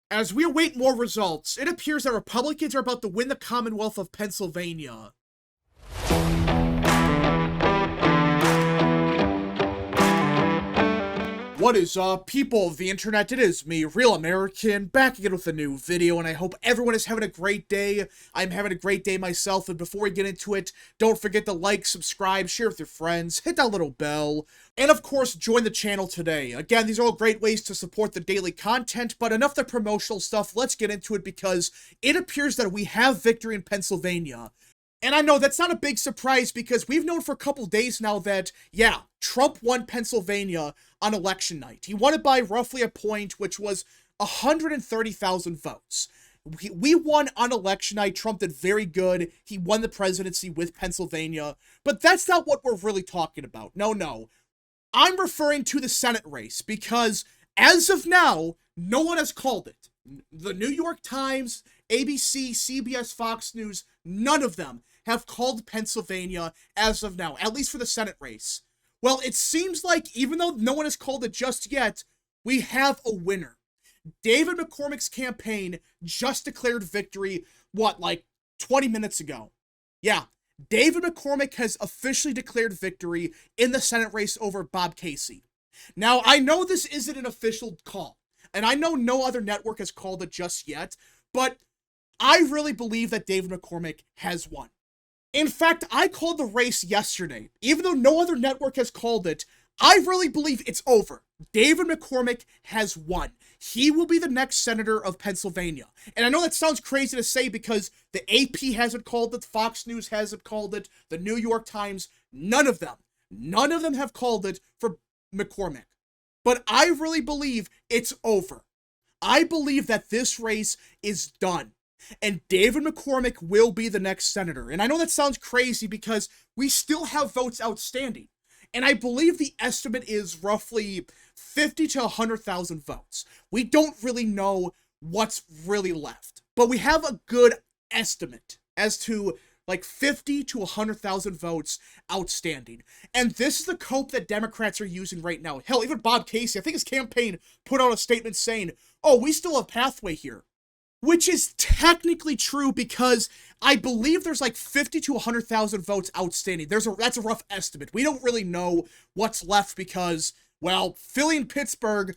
As we await more results, it appears that Republicans are about to win the Commonwealth of Pennsylvania. What is up, people of the internet? It is me, Real American, back again with a new video, and I hope everyone is having a great day. I'm having a great day myself, and before we get into it, don't forget to like, subscribe, share with your friends, hit that little bell, and of course, join the channel today. Again, these are all great ways to support the daily content, but enough the promotional stuff, let's get into it because it appears that we have victory in Pennsylvania. And I know that's not a big surprise because we've known for a couple days now that, yeah, Trump won Pennsylvania on election night. He won it by roughly a point, which was 130,000 votes. We won on election night. Trump did very good. He won the presidency with Pennsylvania. But that's not what we're really talking about. No. I'm referring to the Senate race because as of now, no one has called it. The New York Times, ABC, CBS, Fox News, none of them have called Pennsylvania as of now, at least for the Senate race. Well, it seems like even though no one has called it just yet, we have a winner. David McCormick's campaign just declared victory, like 20 minutes ago? Yeah, David McCormick has officially declared victory in the Senate race over Bob Casey. Now, I know this isn't an official call, and I know no other network has called it just yet, but I really believe that David McCormick has won. In fact, I called the race yesterday. Even though no other network has called it, I really believe it's over. David McCormick has won. He will be the next senator of Pennsylvania. And I know that sounds crazy to say because the AP hasn't called it, Fox News hasn't called it, the New York Times, none of them have called it for McCormick. But I really believe it's over. I believe that this race is done. And David McCormick will be the next senator. And I know that sounds crazy because we still have votes outstanding. And I believe the estimate is roughly 50 to 100,000 votes. We don't really know what's really left. But we have a good estimate as to like 50 to 100,000 votes outstanding. And this is the cope that Democrats are using right now. Hell, even Bob Casey, I think his campaign put out a statement saying, oh, we still have a pathway here. Which is technically true because I believe there's like 50 to 100,000 votes outstanding. That's a rough estimate. We don't really know what's left because, well, Philly and Pittsburgh,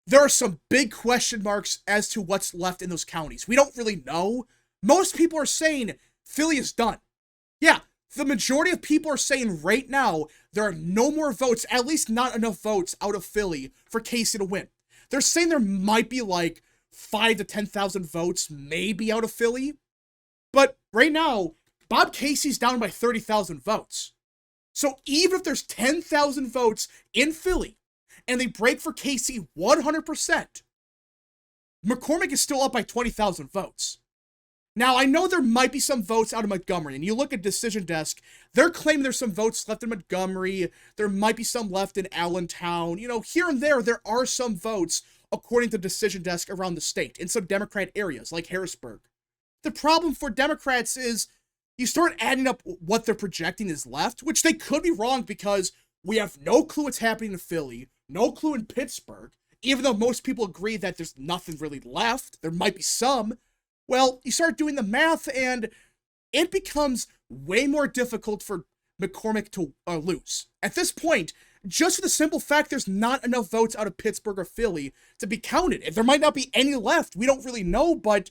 there are some big question marks as to what's left in those counties. We don't really know. Most people are saying Philly is done. Yeah, the majority of people are saying right now there are no more votes, at least not enough votes out of Philly for Casey to win. They're saying there might be like 5 to 10,000 votes maybe out of Philly. But right now, Bob Casey's down by 30,000 votes. So even if there's 10,000 votes in Philly and they break for Casey 100%, McCormick is still up by 20,000 votes. Now, I know there might be some votes out of Montgomery, and you look at Decision Desk, they're claiming there's some votes left in Montgomery, there might be some left in Allentown, here and there are some votes according to Decision Desk around the state, in some Democrat areas, like Harrisburg. The problem for Democrats is you start adding up what they're projecting is left, which they could be wrong because we have no clue what's happening in Philly, no clue in Pittsburgh, even though most people agree that there's nothing really left, there might be some. Well, you start doing the math, and it becomes way more difficult for McCormick to lose. At this point, just for the simple fact there's not enough votes out of Pittsburgh or Philly to be counted. If there might not be any left, we don't really know, but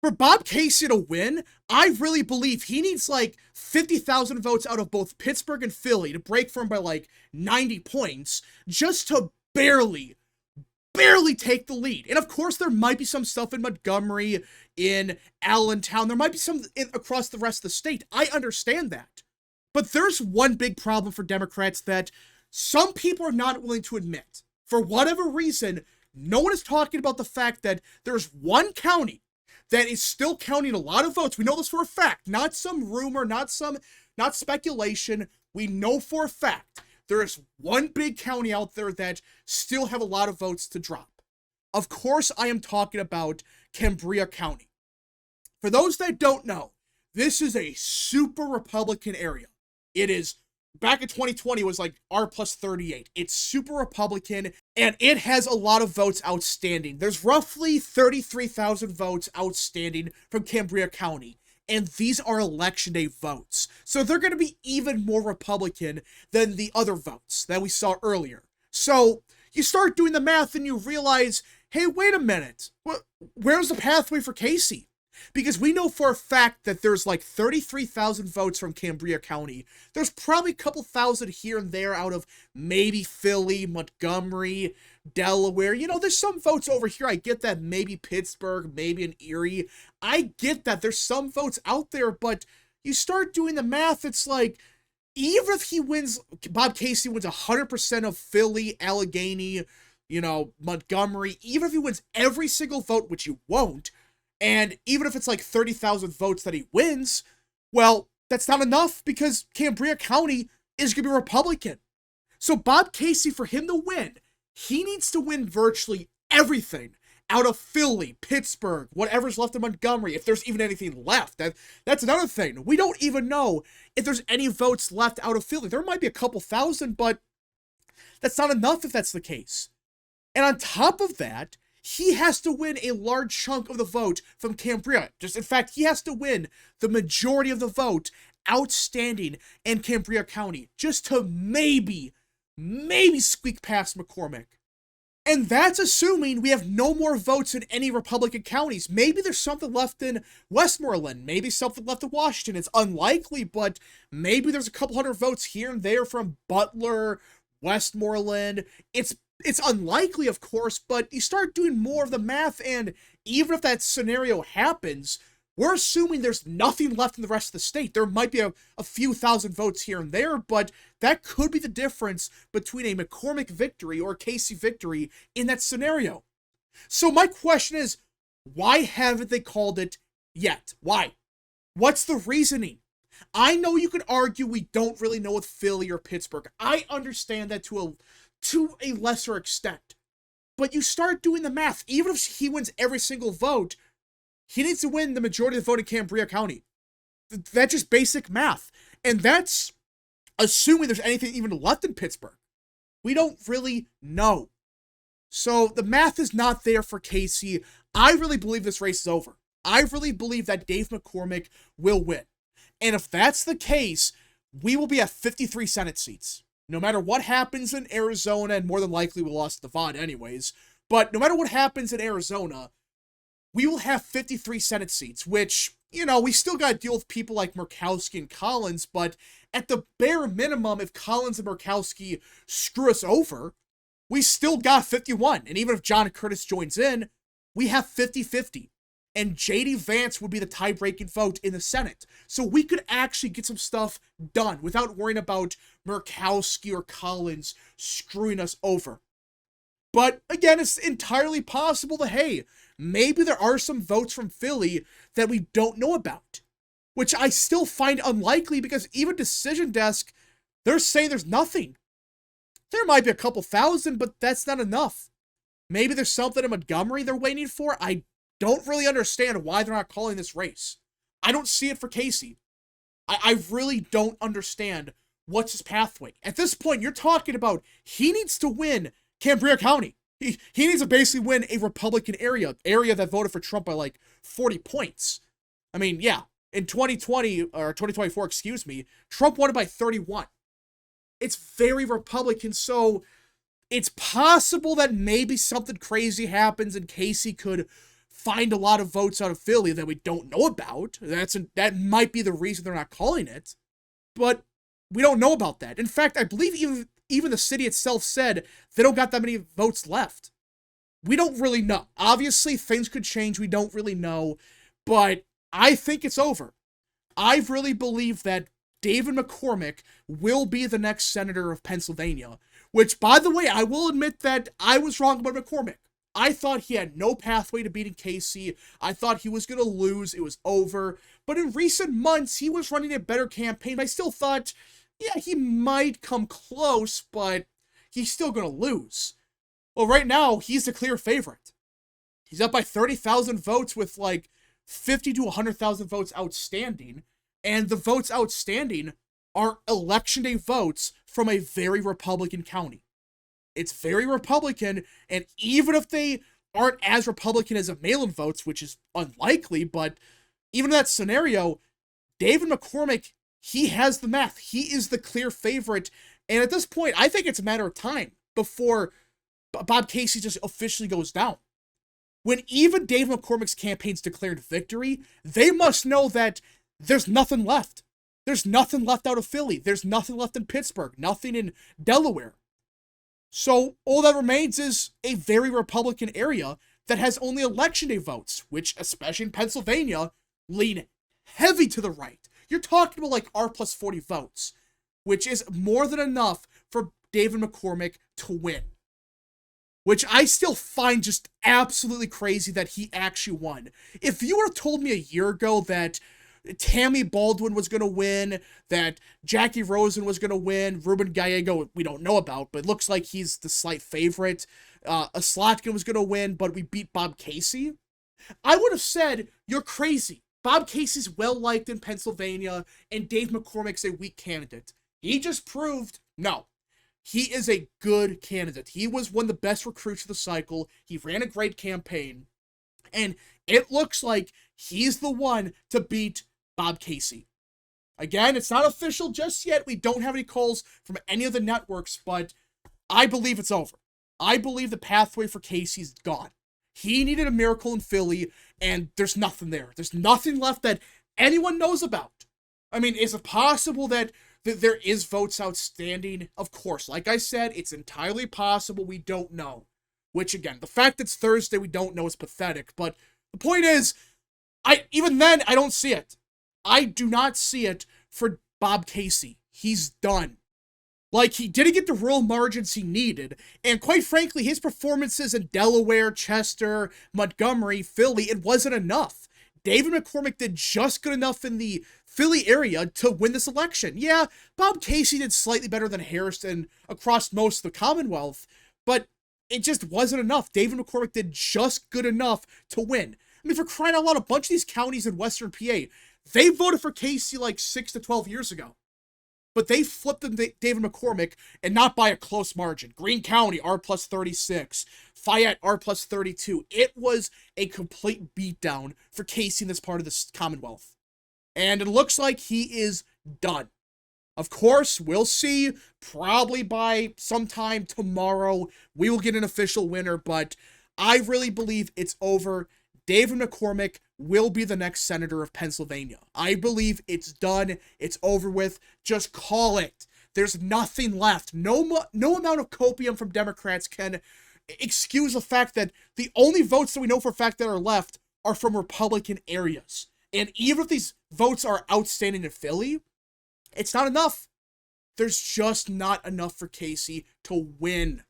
for Bob Casey to win, I really believe he needs like 50,000 votes out of both Pittsburgh and Philly to break for him by like 90 points, just to barely take the lead. And of course, there might be some stuff in Montgomery, in Allentown, there might be some across the rest of the state. I understand that. But there's one big problem for Democrats that some people are not willing to admit. For whatever reason, no one is talking about the fact that there's one county that is still counting a lot of votes. We know this for a fact, not some rumor, not speculation. We know for a fact there is one big county out there that still have a lot of votes to drop. Of course, I am talking about Cambria County. For those that don't know, this is a super Republican area. It is, back in 2020, it was like R plus 38. It's super Republican. and it has a lot of votes outstanding. There's roughly 33,000 votes outstanding from Cambria County, and these are election day votes. So they're going to be even more Republican than the other votes that we saw earlier. So you start doing the math and you realize, hey, wait a minute. Where's the pathway for Casey? Because we know for a fact that there's like 33,000 votes from Cambria County. There's probably a couple thousand here and there out of maybe Philly, Montgomery, Delaware. You know, there's some votes over here. I get that. Maybe Pittsburgh, maybe in Erie. I get that. There's some votes out there, but you start doing the math, it's like, even if he wins, Bob Casey wins 100% of Philly, Allegheny, you know, Montgomery, even if he wins every single vote, which he won't, and even if it's like 30,000 votes that he wins, well, that's not enough because Cambria County is going to be Republican. So Bob Casey, for him to win, he needs to win virtually everything out of Philly, Pittsburgh, whatever's left of Montgomery, if there's even anything left. That's another thing. We don't even know if there's any votes left out of Philly. There might be a couple thousand, but that's not enough if that's the case. And on top of that, he has to win a large chunk of the vote from Cambria. In fact, he has to win the majority of the vote outstanding in Cambria County just to maybe squeak past McCormick. And that's assuming we have no more votes in any Republican counties. Maybe there's something left in Westmoreland. Maybe something left in Washington. It's unlikely, but maybe there's a couple hundred votes here and there from Butler, Westmoreland. It's unlikely, of course, but you start doing more of the math, and even if that scenario happens, we're assuming there's nothing left in the rest of the state. There might be a few thousand votes here and there, but that could be the difference between a McCormick victory or a Casey victory in that scenario. So my question is, why haven't they called it yet? Why? What's the reasoning? I know you could argue we don't really know with Philly or Pittsburgh. I understand that to a lesser extent. But you start doing the math. Even if he wins every single vote, he needs to win the majority of the vote in Cambria County. That's just basic math. And that's assuming there's anything even left in Pittsburgh. We don't really know. So the math is not there for Casey. I really believe this race is over. I really believe that Dave McCormick will win. And if that's the case, we will be at 53 Senate seats. No matter what happens in Arizona, and more than likely we lost Nevada anyways, but no matter what happens in Arizona, we will have 53 Senate seats, which, you know, we still got to deal with people like Murkowski and Collins, but at the bare minimum, if Collins and Murkowski screw us over, we still got 51. And even if John Curtis joins in, we have 50-50. And J.D. Vance would be the tie-breaking vote in the Senate. So we could actually get some stuff done without worrying about Murkowski or Collins screwing us over. But again, it's entirely possible that, hey, maybe there are some votes from Philly that we don't know about. Which I still find unlikely because even Decision Desk, they're saying there's nothing. There might be a couple thousand, but that's not enough. Maybe there's something in Montgomery they're waiting for. I don't really understand why they're not calling this race. I don't see it for Casey. I really don't understand what's his pathway. At this point, you're talking about he needs to win Cambria County. He needs to basically win a Republican area that voted for Trump by like 40 points. I mean, yeah, in 2020, or 2024, excuse me, Trump won it by 31. It's very Republican, so it's possible that maybe something crazy happens and Casey could find a lot of votes out of Philly that we don't know about. That might be the reason they're not calling it, but we don't know about that. In fact, I believe even the city itself said they don't got that many votes left. We don't really know. Obviously, things could change. We don't really know, but I think it's over. I really believe that David McCormick will be the next senator of Pennsylvania, which, by the way, I will admit that I was wrong about McCormick. I thought he had no pathway to beating Casey. I thought he was going to lose. It was over. But in recent months, he was running a better campaign. I still thought, yeah, he might come close, but he's still going to lose. Well, right now, he's the clear favorite. He's up by 30,000 votes with like 50 to 100,000 votes outstanding. And the votes outstanding are election day votes from a very Republican county. It's very Republican, and even if they aren't as Republican as a mail-in votes, which is unlikely, but even in that scenario, David McCormick, he has the math. He is the clear favorite, and at this point, I think it's a matter of time before Bob Casey just officially goes down. When even Dave McCormick's campaign's declared victory, they must know that there's nothing left. There's nothing left out of Philly. There's nothing left in Pittsburgh. Nothing in Delaware. So all that remains is a very Republican area that has only election day votes, which, especially in Pennsylvania, lean heavy to the right. You're talking about like R plus 40 votes, which is more than enough for David McCormick to win. Which I still find just absolutely crazy that he actually won. If you would have told me a year ago that Tammy Baldwin was going to win, that Jackie Rosen was going to win, Ruben Gallego, we don't know about, but it looks like he's the slight favorite. Slotkin was going to win, but we beat Bob Casey, I would have said, you're crazy. Bob Casey's well-liked in Pennsylvania, and Dave McCormick's a weak candidate. He just proved, no. He is a good candidate. He was one of the best recruits of the cycle. He ran a great campaign. And it looks like he's the one to beat Bob Casey. Again, it's not official just yet. We don't have any calls from any of the networks, but I believe it's over. I believe the pathway for Casey's gone. He needed a miracle in Philly, and there's nothing there. There's nothing left that anyone knows about. I mean, is it possible that there is votes outstanding? Of course. Like I said, it's entirely possible. We don't know. Which, again, the fact it's Thursday we don't know is pathetic. But the point is, even then, I don't see it. I do not see it for Bob Casey. He's done. Like, he didn't get the rural margins he needed. And quite frankly, his performances in Delaware, Chester, Montgomery, Philly, it wasn't enough. David McCormick did just good enough in the Philly area to win this election. Yeah, Bob Casey did slightly better than Harrison across most of the Commonwealth, but it just wasn't enough. David McCormick did just good enough to win. I mean, for crying out loud, a bunch of these counties in Western PA, they voted for Casey like 6 to 12 years ago. But they flipped them to David McCormick, and not by a close margin. Greene County, R plus 36. Fayette, R plus 32. It was a complete beatdown for Casey in this part of the Commonwealth. And it looks like he is done. Of course, we'll see. Probably by sometime tomorrow, we will get an official winner, but I really believe it's over. David McCormick will be the next senator of Pennsylvania. I believe it's done. It's over with. Just call it. There's nothing left. No amount of copium from Democrats can excuse the fact that the only votes that we know for a fact that are left are from Republican areas. And even if these votes are outstanding in Philly, it's not enough. There's just not enough for Casey to win.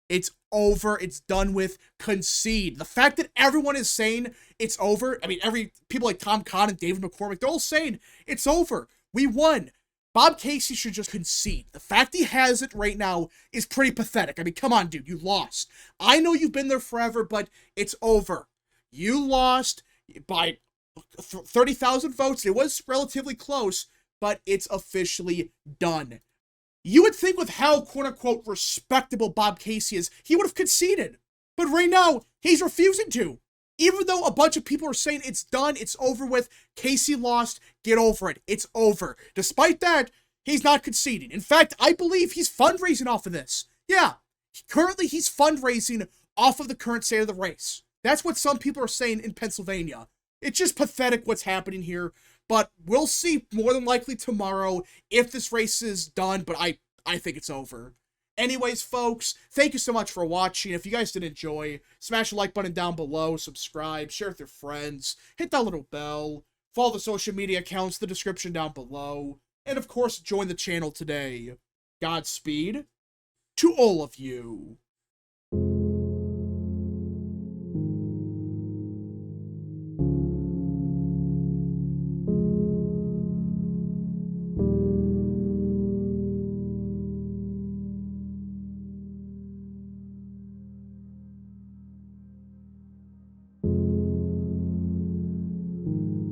It's over. It's done with. Concede. The fact that everyone is saying it's over, I mean, people like Tom Cotton and David McCormick, they're all saying it's over. We won. Bob Casey should just concede. The fact he has it right now is pretty pathetic. I mean, come on, dude. You lost. I know you've been there forever, but it's over. You lost by 30,000 votes. It was relatively close, but it's officially done. You would think with how quote-unquote respectable Bob Casey is, he would have conceded. But right now, he's refusing to. Even though a bunch of people are saying it's done, it's over with, Casey lost, get over it, it's over. Despite that, he's not conceding. In fact, I believe he's fundraising off of this. Yeah, currently he's fundraising off of the current state of the race. That's what some people are saying in Pennsylvania. It's just pathetic what's happening here. But we'll see more than likely tomorrow if this race is done, but I think it's over. Anyways, folks, thank you so much for watching. If you guys did enjoy, smash the like button down below, subscribe, share with your friends, hit that little bell, follow the social media accounts, the description down below, and of course, join the channel today. Godspeed to all of you.